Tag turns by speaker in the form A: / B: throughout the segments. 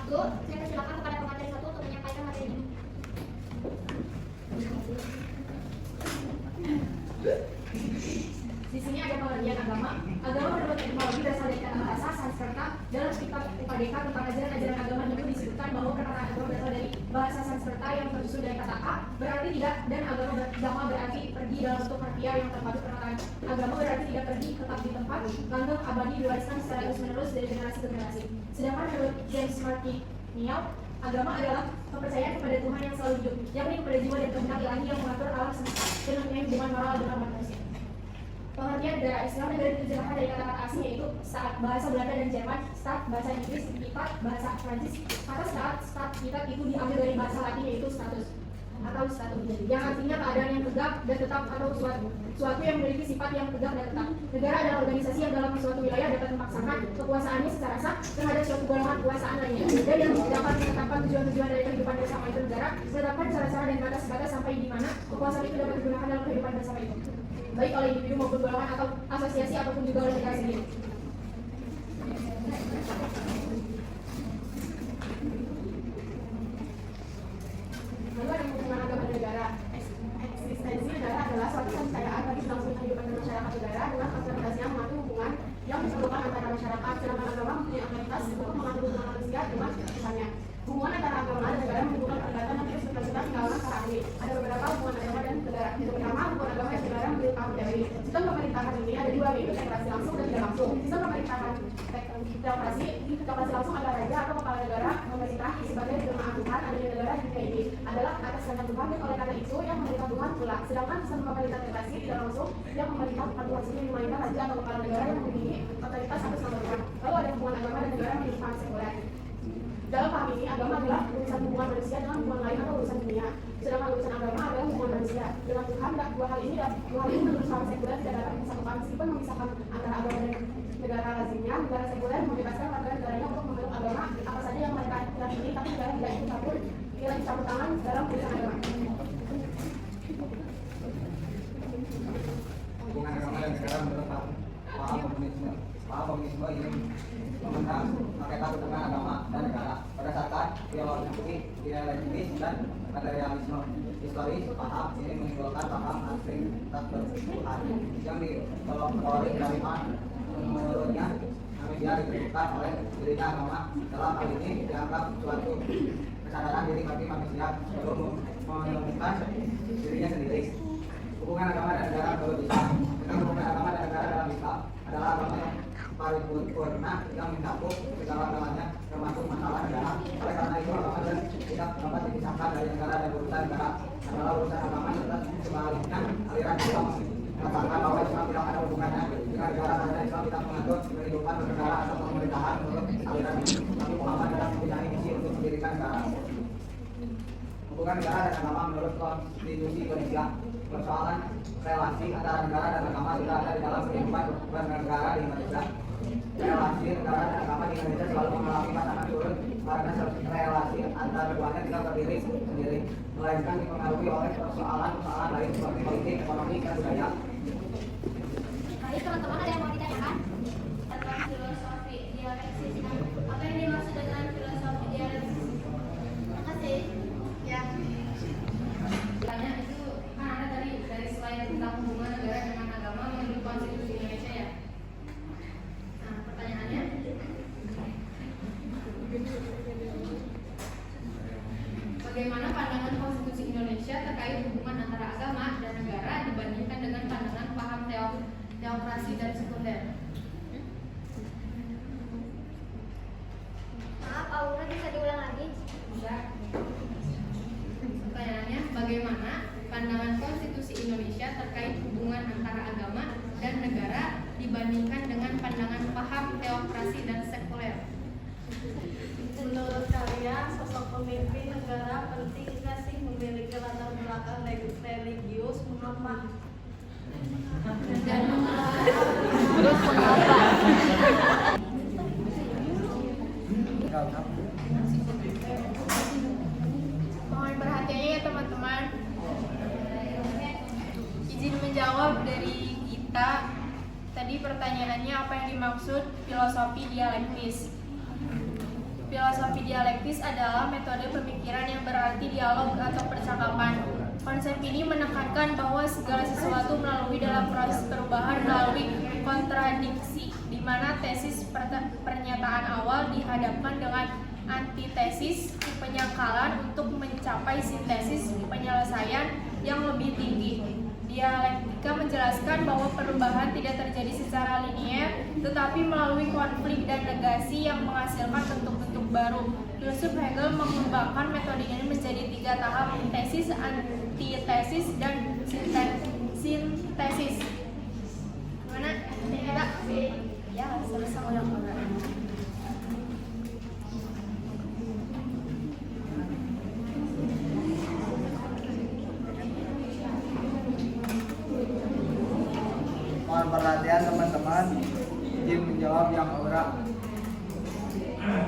A: itu, saya persilakan kepada pemateri satu untuk menyampaikan materinya.
B: Di sini ada pengertian agama. Agama menurut etimologi berasal dari kata bahasa Sanskerta. Dalam kitab Upadeka tentang ajaran-ajaran agama itu disebutkan bahwa perkataan agama berasal dari bahasa Sanskerta yang tersusun dari kata a, berarti tidak, dan agama berarti pergi dalam bentuk harfiah yang terpadu. Perkataan agama berarti tidak pergi, tetap di tempat, langgeng, abadi, diwariskan secara terus-menerus dari generasi ke generasi. Sedangkan menurut James Martiniel, agama adalah kepercayaan kepada Tuhan yang selalu hidup, yakni kepada jiwa dan kehendak ilahi yang mengatur alam semesta dan mempunyai hubungan moral dengan manusia. Pengertian negara Islam negara diterjemahkan dari kata-kata asing yaitu saat bahasa Belanda dan Jerman, stat bahasa Inggris, kitab bahasa Prancis. Kata stat kitab itu diambil dari bahasa Latin yaitu status atau status, yang artinya keadaan yang tegak dan tetap atau suatu yang memiliki sifat yang tegak dan tetap. Negara adalah organisasi yang dalam suatu wilayah dapat memaksakan kekuasaannya secara sah terhadap suatu golongan kekuasaan lainnya, dan yang dapat menetapkan tujuan-tujuan dari kehidupan bersama itu. Negara menetapkan cara-cara dan batas-batas sampai di mana kekuasaan itu dapat digunakan dalam kehidupan bersama itu, baik oleh individu maupun golongan atau asosiasi ataupun juga oleh negara sendiri. Lalu ada hubungan agama dan negara. Eksistensi negara adalah suatu keniscayaan bagi kelangsungan kehidupan masyarakat negara dengan konsentrasi yang mengatur hubungan yang diperlukan antara masyarakat. Sedangkan agama mempunyai aktivitas untuk mengatur hubungan manusia dengan sekitarnya. Hubungan antara agama dan negara menimbulkan perdebatan yang terus berlanjut hingga sekarang ini. Ada beberapa hubungan agama dan negara. Yang pertama, hubungan agama dan negara menurut Ahmad Yamin. Sistem pemerintahan ini ada dua, yaitu teokrasi langsung dan tidak langsung. Sistem pemerintahan teokrasi langsung adalah raja atau kepala negara memerintah sebagai jemaah Tuhan adanya negara di dunia ini adalah atas kehendak Tuhan, dan oleh karena itu yang memerintah Tuhan pula. Sedangkan sistem pemerintahan teokrasi tidak langsung yang memerintah bukan Tuhan sendiri, melainkan raja atau kepala negara yang memiliki otoritas atas nama Tuhan. Lalu ada hubungan agama dan negara menjadi paham sekuler. Dalam paham ini, agama adalah urusan hubungan manusia dengan hubungan lain atau urusan dunia. Sedangkan urusan agama adalah hubungan manusia dengan Tuhan. Dua hal ini menurut paham sekuler tidak dapat disatukan. Meskipun memisahkan antara agama dan negara lazimnya, negara sekuler membebaskan warga negaranya untuk memeluk agama apa saja yang mereka yakini, tapi negara tidak ikut campur tangan dalam urusan agama.
C: Hubungan agama dan negara menurut paham komunisme ini memandang hakikat hubungan agama dan negara berdasarkan teologi, ideologis, dan materialisme historis. Paham ini menimbulkan paham asing tak bertuhan yang dipelopori dari menurutnya manusia ditentukan oleh dirinya. Agama dalam hal ini dianggap suatu kesadaran diri bagi manusia untuk menemukan dirinya sendiri. Hubungan agama dan negara menurut Islam. Hubungan agama dan negara dalam Islam adalah agama yang paripurna yang mencakup segala-galanya termasuk masalah negara. Oleh karena itu agama dan tidak dapat dipisahkan dari negara, dan urusan negara adalah urusan agama. Dan sebaliknya aliran Islam mengatakan bahwa Islam tidak ada hubungannya dengan negara, karena Islam tidak mengatur kehidupan negara atau pemerintahan menurut aliran ini. Tapi Muhammad dalam mempunyai misi untuk mendirikan negara. Hubungan negara dan agama menurut konstitusi Indonesia. Persoalan relasi antara negara dan agama sudah ada di dalam kehidupan bernegara di Indonesia. Relasi negara dan agama di Indonesia selalu mengalami pasangan turun karena relasi antara keduanya tidak berdiri sendiri, melainkan dipengaruhi oleh persoalan-persoalan lain seperti politik, ekonomi, dan budaya.
A: Baik teman-teman, ada yang mau ditanyakan tentang filosofi dialeksis? Apa yang dimaksud dengan filosofi dialeksis? Terima kasih. Ya.
D: Tanya itu kan ada dari selain tentang hubungan negara dengan agama menurut konstitusi Indonesia ya. Nah pertanyaannya, bagaimana pandangan konstitusi Indonesia terkait hubungan antara agama dan negara dibandingkan dengan pandangan paham teokrasi dan sekuler?
A: Maaf, Aura bisa diulang lagi?
D: Bisa. Pertanyaannya, bagaimana pandangan konstitusi Indonesia terkait hubungan antara agama dan negara dibandingkan dengan pandangan paham teokrasi dan sekuler?
E: Menurut kalian, sosok pemimpin negara penting nggak sih memiliki latar belakang religius mengapa?
D: Dan
F: Terus mengapa?
D: mohon perhatiannya ya teman-teman. Izin menjawab dari kita. Tadi pertanyaannya apa yang dimaksud filosofi dialektis? Filosofi dialektis adalah metode pemikiran yang berarti dialog atau percakapan. Konsep ini menekankan bahwa segala sesuatu melalui dalam proses perubahan melalui kontradiksi, di mana tesis pernyataan awal dihadapkan dengan antitesis penyangkalan untuk mencapai sintesis penyelesaian yang lebih tinggi. Dialektika menjelaskan bahwa perubahan tidak terjadi secara linier, tetapi melalui konflik dan negasi yang menghasilkan bentuk-bentuk baru. Filsuf Hegel mengembangkan metode ini menjadi 3 tahap: tesis, antitesis, dan sintesis. Gimana? Ya, selesai udah.
C: Mohon perhatian teman-teman, izin menjawab yang orang.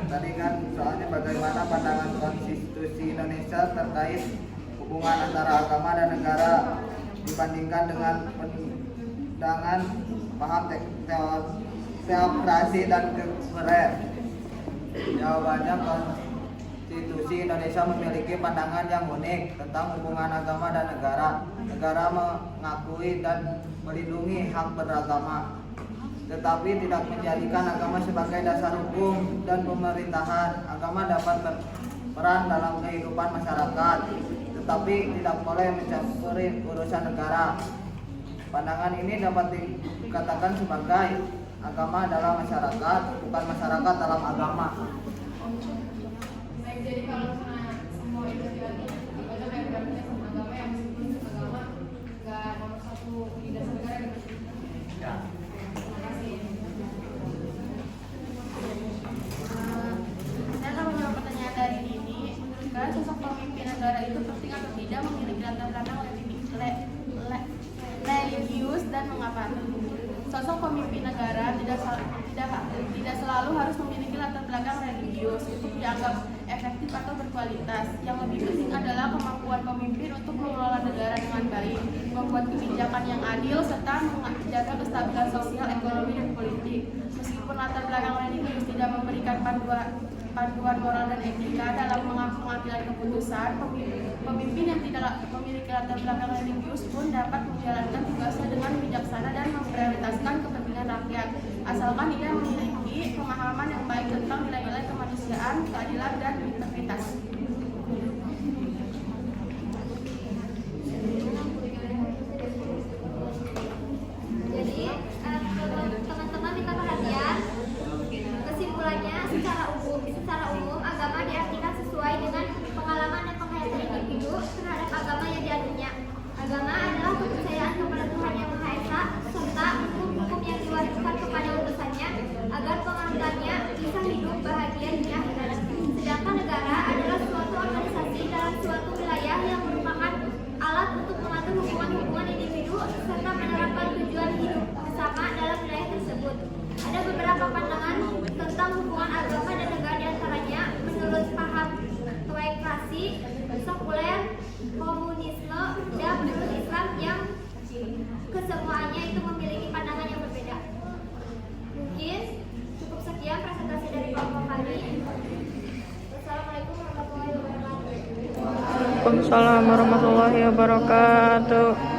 C: Tadi kan soalnya bagaimana pandangan konstitusi Indonesia terkait hubungan antara agama dan negara dibandingkan dengan pandangan paham teokrasi dan kekuasaan. Jawabannya, konstitusi Indonesia memiliki pandangan yang unik tentang hubungan agama dan negara. Negara mengakui dan melindungi hak beragama, tetapi tidak menjadikan agama sebagai dasar hukum dan pemerintahan. Agama dapat berperan dalam kehidupan masyarakat, tetapi tidak boleh mencampuri urusan negara. Pandangan ini dapat dikatakan sebagai agama adalah masyarakat, bukan masyarakat dalam agama.
D: Baik, jadi kalau semua itu ada kayak berarti agama yang meskipun agama nggak nomor 1 di dasar negara gitu.
C: Ya.
D: Saya akan menjawab pertanyaan dari Dini. Menurut kalian sosok pemimpin negara itu penting atau tidak, memiliki latar belakang religius, dan mengapa? Sosok pemimpin negara tidak selalu harus memiliki latar belakang religius untuk dianggap efektif atau berkualitas. Yang lebih penting adalah kemampuan pemimpin untuk mengelola negara dengan baik, membuat kebijakan yang adil, serta menjaga kestabilan sosial, ekonomi, dan politik. Meskipun latar belakang religius tidak memberikan panduan moral dan etika dalam pengambilan keputusan, pemimpin yang tidak memiliki latar belakang religius pun dapat menjalankan tugasnya dengan bijaksana dan memprioritaskan kepentingan rakyat, asalkan ia memiliki pemahaman yang baik tentang nilai-nilai kemanusiaan, keadilan, dan integritas.
A: Jadi teman-teman minta perhatian. Kesimpulannya, secara umum agama diartikan sesuai dengan pengalaman dan penghayatan individu terhadap agama yang dianutnya. Agama adalah kepercayaan kepada Tuhan Yang Maha Esa serta hukum-hukum yang diwariskan kepada utusannya agar penganutnya bisa hidup bahagia di akhirat. Sedangkan negara adalah suatu organisasi dalam suatu wilayah yang merupakan alat untuk mengatur hubungan-hubungan individu serta menerapkan tujuan hidup bersama dalam wilayah tersebut. Ada beberapa pandangan tentang hubungan agama dan negara, diantaranya menurut paham teokrasi, sekuler, komunisme, dan menurut Islam yang kesemuanya itu memiliki pandangan yang berbeda. Mungkin cukup sekian presentasi dari kelompok kami. Wassalamualaikum warahmatullahi wabarakatuh.
F: Waalaikumsalam warahmatullahi wabarakatuh.